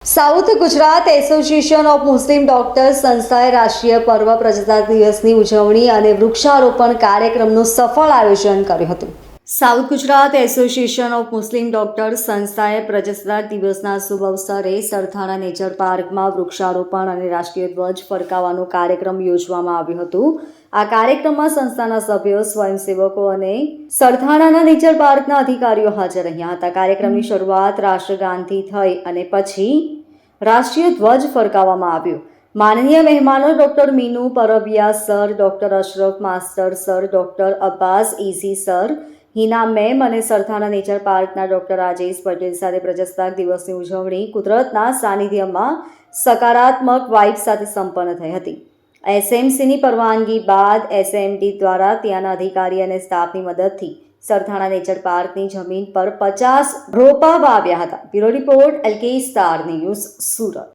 South Gujarat association of Muslim doctors સંસ્થાએ રાષ્ટ્રીય પર્વ પ્રજાસત્તાક દિવસની ઉજવણી અને વૃક્ષારોપણ કાર્યક્રમનું સફળ આયોજન કર્યું હતું. South Gujarat association of Muslim doctors સંસ્થાએ પ્રજાસત્તાક દિવસના શુભ અવસરે સરથાણા નેચર પાર્કમાં વૃક્ષારોપણ અને રાષ્ટ્રીય ધ્વજ ફરકાવવાનો કાર્યક્રમ યોજવામાં આવ્યો હતો. આ કાર્યક્રમમાં સંસ્થાના સભ્યો, સ્વયંસેવકો અને સરથાણાના નેચર પાર્કના અધિકારીઓ હાજર રહ્યા હતા. કાર્યક્રમની શરૂઆત રાષ્ટ્રગાનથી થઈ અને પછી રાષ્ટ્રીય ધ્વજ ફરકાવવામાં આવ્યો. માનનીય મહેમાનો doctor Minu Parbiya sir, doctor Ashraf master sir, doctor Abbas Izzy sir, Hina ma'am અને સરથાણા નેચર પાર્કના ડોક્ટર રાજેશ પટેલ સાથે પ્રજાસત્તાક દિવસની ઉજવણી કુદરતના સાનિધ્યમાં સકારાત્મક વાઇબ સાથે સંપન્ન થઈ હતી. એસએમસીની પરવાનગી બાદ એસએમટી દ્વારા ત્યાંના અધિકારી અને સ્ટાફની મદદથી સરથાણા નેચર પાર્કની જમીન પર 50 રોપા વાવ્યા હતા. Bureau report LK star news, Surat.